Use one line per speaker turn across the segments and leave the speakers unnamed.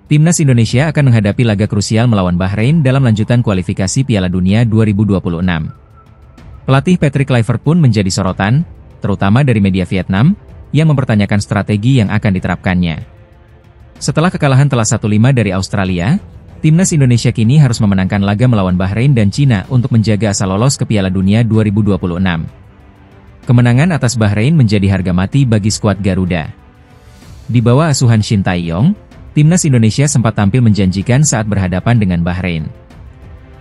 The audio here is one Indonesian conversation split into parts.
Timnas Indonesia akan menghadapi laga krusial melawan Bahrain dalam lanjutan kualifikasi Piala Dunia 2026. Pelatih Patrick Kluivert pun menjadi sorotan, terutama dari media Vietnam, yang mempertanyakan strategi yang akan diterapkannya. Setelah kekalahan telak 1-5 dari Australia, Timnas Indonesia kini harus memenangkan laga melawan Bahrain dan Cina untuk menjaga asa lolos ke Piala Dunia 2026. Kemenangan atas Bahrain menjadi harga mati bagi skuad Garuda. Di bawah asuhan Shin Tae-yong, Timnas Indonesia sempat tampil menjanjikan saat berhadapan dengan Bahrain.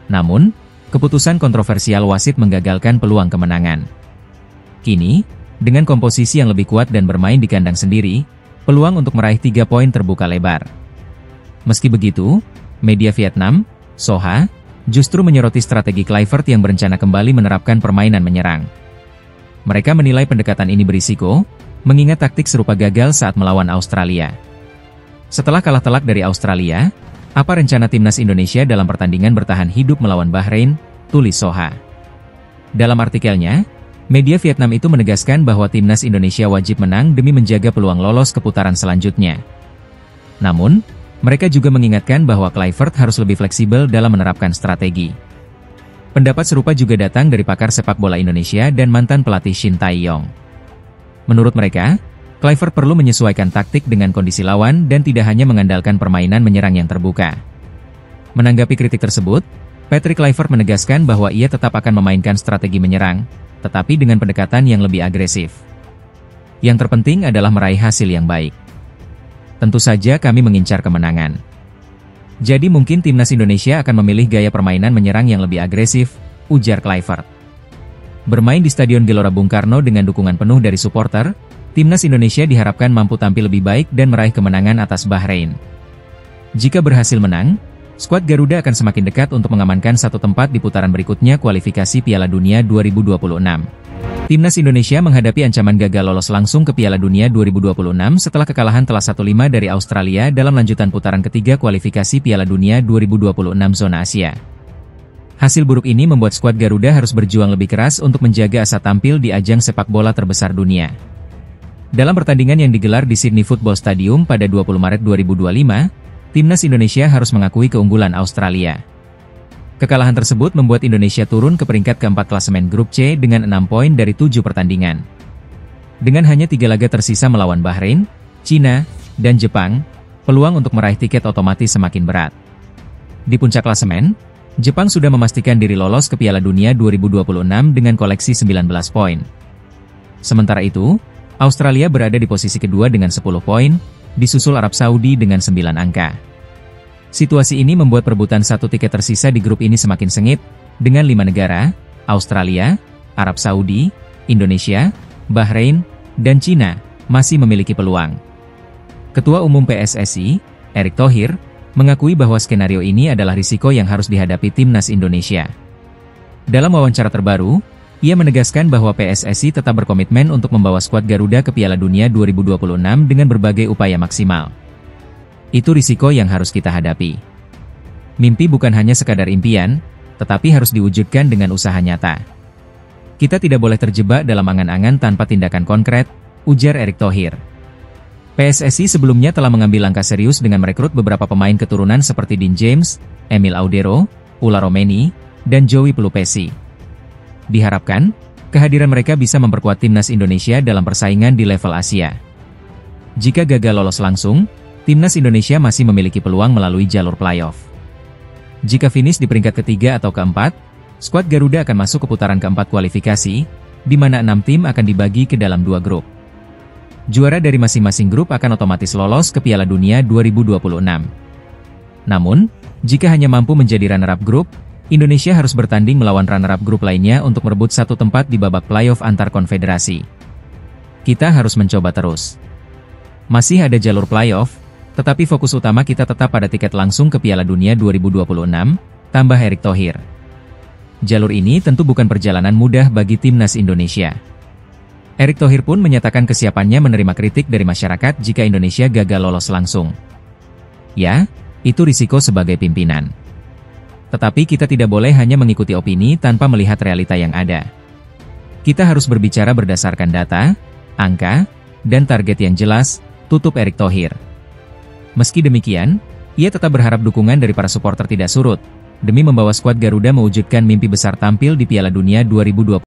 Namun, keputusan kontroversial wasit menggagalkan peluang kemenangan. Kini, dengan komposisi yang lebih kuat dan bermain di kandang sendiri, peluang untuk meraih 3 poin terbuka lebar. Meski begitu, media Vietnam, Soha, justru menyoroti strategi Kluivert yang berencana kembali menerapkan permainan menyerang. Mereka menilai pendekatan ini berisiko, mengingat taktik serupa gagal saat melawan Australia. Setelah kalah telak dari Australia, apa rencana Timnas Indonesia dalam pertandingan bertahan hidup melawan Bahrain, tulis Soha. Dalam artikelnya, media Vietnam itu menegaskan bahwa Timnas Indonesia wajib menang demi menjaga peluang lolos ke putaran selanjutnya. Namun, mereka juga mengingatkan bahwa Kluivert harus lebih fleksibel dalam menerapkan strategi. Pendapat serupa juga datang dari pakar sepak bola Indonesia dan mantan pelatih Shin Tae-yong. Menurut mereka, Kluivert perlu menyesuaikan taktik dengan kondisi lawan dan tidak hanya mengandalkan permainan menyerang yang terbuka. Menanggapi kritik tersebut, Patrick Kluivert menegaskan bahwa ia tetap akan memainkan strategi menyerang, tetapi dengan pendekatan yang lebih agresif. Yang terpenting adalah meraih hasil yang baik. Tentu saja kami mengincar kemenangan. Jadi mungkin Timnas Indonesia akan memilih gaya permainan menyerang yang lebih agresif, ujar Kluivert. Bermain di Stadion Gelora Bung Karno dengan dukungan penuh dari supporter, Timnas Indonesia diharapkan mampu tampil lebih baik dan meraih kemenangan atas Bahrain. Jika berhasil menang, skuad Garuda akan semakin dekat untuk mengamankan satu tempat di putaran berikutnya kualifikasi Piala Dunia 2026. Timnas Indonesia menghadapi ancaman gagal lolos langsung ke Piala Dunia 2026 setelah kekalahan telak 1-5 dari Australia dalam lanjutan putaran ketiga kualifikasi Piala Dunia 2026 zona Asia. Hasil buruk ini membuat skuad Garuda harus berjuang lebih keras untuk menjaga asa tampil di ajang sepak bola terbesar dunia. Dalam pertandingan yang digelar di Sydney Football Stadium pada 20 Maret 2025, Timnas Indonesia harus mengakui keunggulan Australia. Kekalahan tersebut membuat Indonesia turun ke peringkat keempat klasemen grup C dengan 6 poin dari 7 pertandingan. Dengan hanya 3 laga tersisa melawan Bahrain, Cina, dan Jepang, peluang untuk meraih tiket otomatis semakin berat. Di puncak klasemen, Jepang sudah memastikan diri lolos ke Piala Dunia 2026 dengan koleksi 19 poin. Sementara itu, Australia berada di posisi kedua dengan 10 poin, disusul Arab Saudi dengan 9 angka. Situasi ini membuat perebutan satu tiket tersisa di grup ini semakin sengit, dengan 5 negara, Australia, Arab Saudi, Indonesia, Bahrain, dan Cina, masih memiliki peluang. Ketua Umum PSSI, Erick Thohir, mengakui bahwa skenario ini adalah risiko yang harus dihadapi Timnas Indonesia. Dalam wawancara terbaru, ia menegaskan bahwa PSSI tetap berkomitmen untuk membawa skuad Garuda ke Piala Dunia 2026 dengan berbagai upaya maksimal. Itu risiko yang harus kita hadapi. Mimpi bukan hanya sekadar impian, tetapi harus diwujudkan dengan usaha nyata. Kita tidak boleh terjebak dalam angan-angan tanpa tindakan konkret, ujar Erick Thohir. PSSI sebelumnya telah mengambil langkah serius dengan merekrut beberapa pemain keturunan seperti Dean James, Emil Audero, Ula Romeni, dan Joey Pelupesi. Diharapkan, kehadiran mereka bisa memperkuat Timnas Indonesia dalam persaingan di level Asia. Jika gagal lolos langsung, Timnas Indonesia masih memiliki peluang melalui jalur playoff. Jika finish di peringkat ketiga atau keempat, skuad Garuda akan masuk ke putaran keempat kualifikasi, di mana 6 tim akan dibagi ke dalam 2 grup. Juara dari masing-masing grup akan otomatis lolos ke Piala Dunia 2026. Namun, jika hanya mampu menjadi runner-up grup, Indonesia harus bertanding melawan runner-up grup lainnya untuk merebut satu tempat di babak playoff antar konfederasi. Kita harus mencoba terus. Masih ada jalur playoff, tetapi fokus utama kita tetap pada tiket langsung ke Piala Dunia 2026, tambah Erick Thohir. Jalur ini tentu bukan perjalanan mudah bagi Timnas Indonesia. Erick Thohir pun menyatakan kesiapannya menerima kritik dari masyarakat jika Indonesia gagal lolos langsung. Ya, itu risiko sebagai pimpinan. Tetapi kita tidak boleh hanya mengikuti opini tanpa melihat realita yang ada. Kita harus berbicara berdasarkan data, angka, dan target yang jelas, tutup Erick Thohir. Meski demikian, ia tetap berharap dukungan dari para supporter tidak surut, demi membawa skuad Garuda mewujudkan mimpi besar tampil di Piala Dunia 2020.